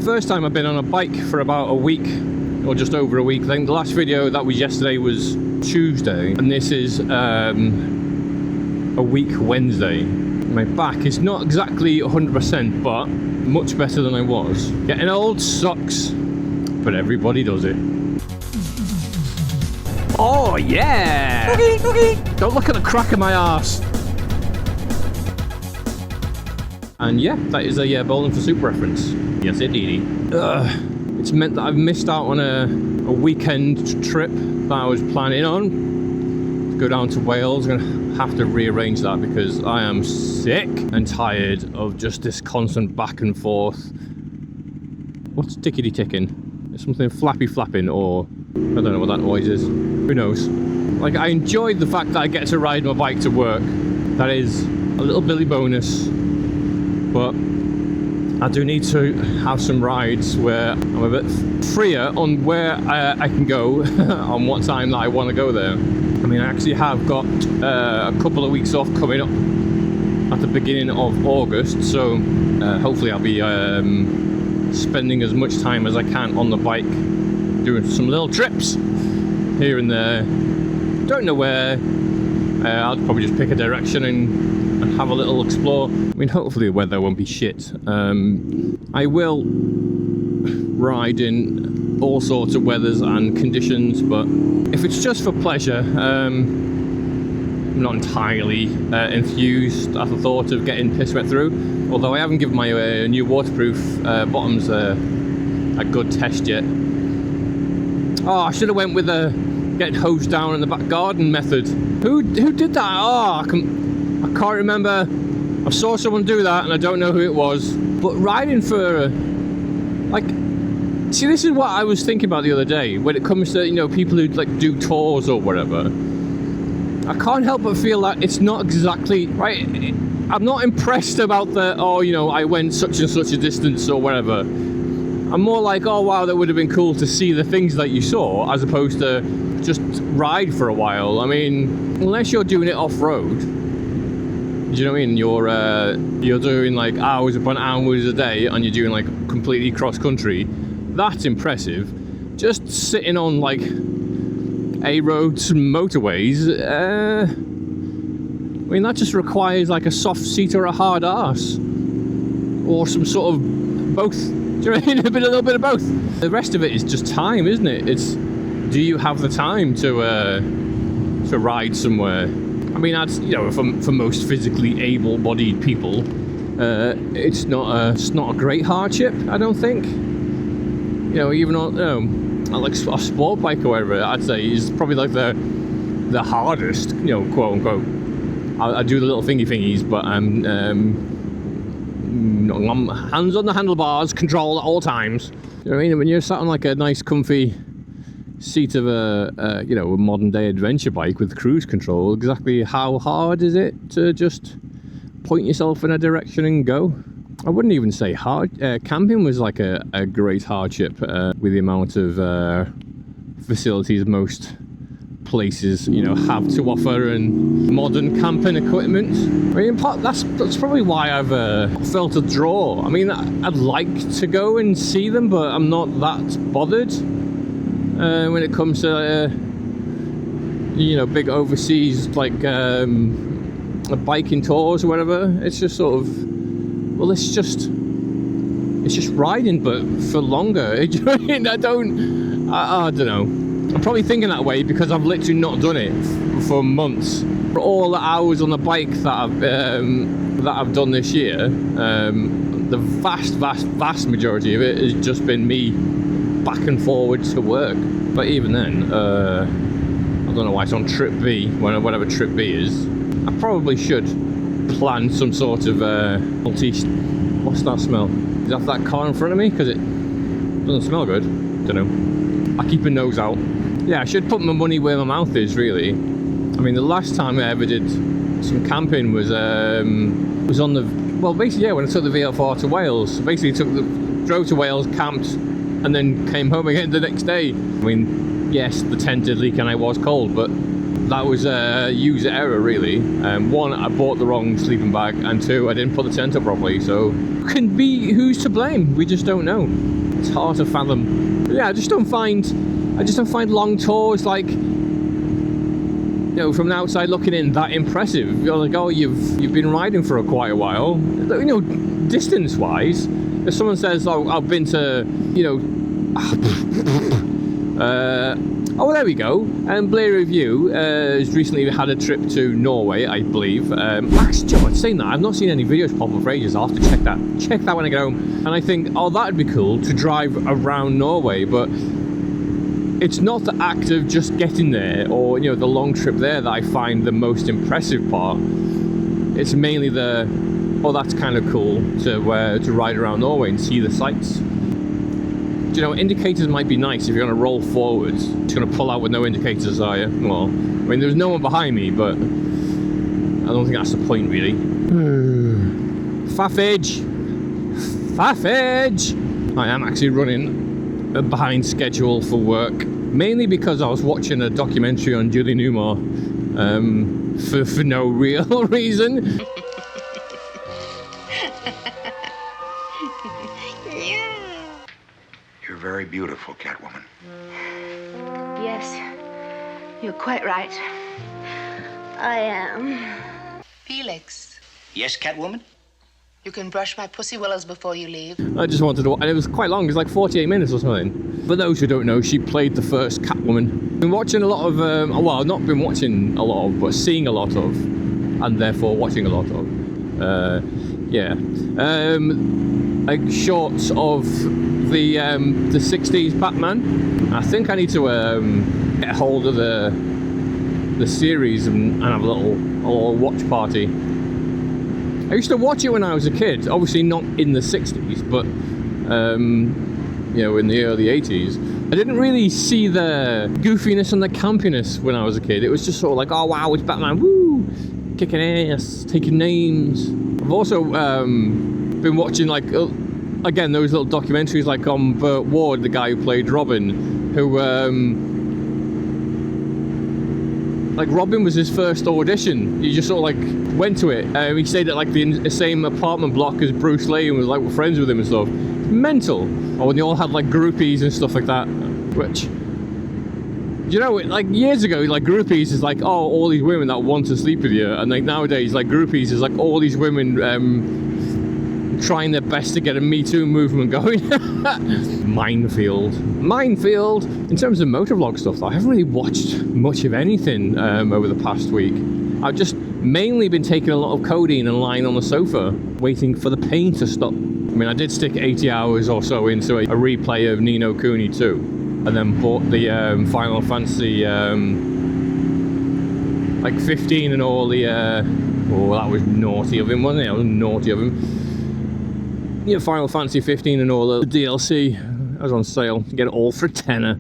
First time I've been on a bike for about a week, or just over a week. I think the last video that was yesterday was Tuesday, and this is a week Wednesday. My back is not exactly 100%, but much better than I was. Getting old sucks, but everybody does it. Oh yeah! Don't look at the crack of my arse. And yeah, that is a Bowling for Soup reference. Yes, indeed. It's meant that I've missed out on a weekend trip that I was planning on. To go down to Wales. I'm gonna have to rearrange that because I am sick and tired of just this constant back and forth. What's tickety ticking? It's something flappy flapping, or I don't know what that noise is. Who knows? Like, I enjoyed the fact that I get to ride my bike to work. That is a little Billy bonus. But I do need to have some rides where I'm a bit freer on where I can go on what time that I want to go there. I mean, I actually have got a couple of weeks off coming up at the beginning of August, so hopefully I'll be spending as much time as I can on the bike, doing some little trips here and there. Don't know where. I'll probably just pick a direction and have a little explore. I mean, hopefully the weather won't be shit. I will ride in all sorts of weathers and conditions, but if it's just for pleasure, I'm not entirely enthused at the thought of getting piss wet through. Although I haven't given my new waterproof bottoms a good test yet. Oh, I should have went with a getting hosed down in the back garden method. Who did that? Oh, I can't remember. I saw someone do that and I don't know who it was. But riding for see, this is what I was thinking about the other day when it comes to, you know, people who like do tours or whatever. I can't help but feel that it's not exactly right. I'm not impressed about the, oh, you know, I went such and such a distance or whatever. I'm more like, oh wow, that would have been cool to see the things that you saw, as opposed to just ride for a while. I mean, unless you're doing it off-road, do you know what I mean? You're doing like hours upon hours a day, and you're doing like completely cross-country. That's impressive. Just sitting on like A roads, motorways, I mean, that just requires like a soft seat or a hard arse, or some sort of both. Do you know what I mean? A little bit of both. The rest of it is just time, isn't it? It's, do you have the time to ride somewhere? I mean, that's, you know, for most physically able-bodied people, it's not a great hardship, I don't think. You know, even on like a sport bike or whatever, I'd say is probably like the hardest, you know, quote unquote. I do the little thingies, but I'm hands on the handlebars, control at all times. You know what I mean? When you're sat on like a nice, comfy seat of a you know, a modern day adventure bike with cruise control, exactly how hard is it to just point yourself in a direction and go? I wouldn't even say hard. Camping was like a great hardship with the amount of facilities most places, you know, have to offer, and modern camping equipment. I mean, that's probably why I've felt a draw. I mean, I'd like to go and see them, but I'm not that bothered when it comes to you know, big overseas like biking tours or whatever. It's just sort of, well, it's just riding, but for longer. Do you know what I mean? I don't know. I'm probably thinking that way because I've literally not done it for months. For all the hours on the bike that I've done this year, the vast majority of it has just been me back and forward to work. But even then, I don't know why it's on trip B, whatever trip B is. I probably should plan some sort of what's that smell? Is that car in front of me? Because it doesn't smell good. Don't know. I keep a nose out. Yeah, I should put my money where my mouth is, really. I mean, the last time I ever did some camping was on the, well, basically, yeah, when I took the VFR to Wales. Basically, drove to Wales, camped, and then came home again the next day. I mean, yes, the tent did leak and I was cold, but that was a user error really. One, I bought the wrong sleeping bag, and two, I didn't put the tent up properly. So can be who's to blame? We just don't know. It's hard to fathom. But yeah, I just don't find long tours, like, you know, from the outside looking in, that impressive. You're like, oh, you've been riding for quite a while. You know, distance wise, if someone says, oh, I've been to, you know, oh, there we go. Blair Review has recently had a trip to Norway, I believe. Actually, saying that, I've not seen any videos pop up for ages. I'll have to check that when I get home. And I think, oh, that'd be cool to drive around Norway, but it's not the act of just getting there, or, you know, the long trip there, that I find the most impressive part. It's mainly the, oh, that's kind of cool to ride around Norway and see the sights. You know, indicators might be nice if you're going to roll forwards. Just going to pull out with no indicators, are you? Well, I mean, there's no one behind me, but I don't think that's the point, really. Faffage! I am actually running behind schedule for work, mainly because I was watching a documentary on Julie Newmar for no real reason. You're very beautiful, Catwoman. Yes, you're quite right. I am. Felix, Yes, Catwoman? you can brush my pussy willows before you leave. I just wanted to, and it was quite long, it was like 48 minutes or something. For those who don't know, she played the first Catwoman. Been watching a lot of, well, not been watching a lot of, but seeing a lot of, and therefore watching a lot of. Yeah. Like shorts of the 60s Batman. I think I need to get a hold of the series and have a little watch party. I used to watch it when I was a kid, obviously not in the 60s, but you know, in the early 80s. I didn't really see the goofiness and the campiness when I was a kid. It was just sort of like, oh wow, it's Batman, woo, kicking ass, taking names. I've also been watching, like, again, those little documentaries, like on Burt Ward, the guy who played Robin, who like, Robin was his first audition. He just sort of like went to it. He stayed at like the same apartment block as Bruce Lee and was like friends with him and stuff. Mental. Or when they all had like groupies and stuff like that. Which, you know, like years ago, like groupies is like, oh, all these women that want to sleep with you. And like nowadays, like groupies is like all these women trying their best to get a Me Too movement going. Minefield. In terms of motovlog stuff, though, I haven't really watched much of anything over the past week. I've just mainly been taking a lot of codeine and lying on the sofa, waiting for the pain to stop. I mean, I did stick 80 hours or so into a replay of Ni no Kuni 2, and then bought the Final Fantasy like 15 and all the oh, that was naughty of him, wasn't it? That was naughty of him. Yeah, Final Fantasy 15 and all the DLC. I was on sale. You get it all for a tenner.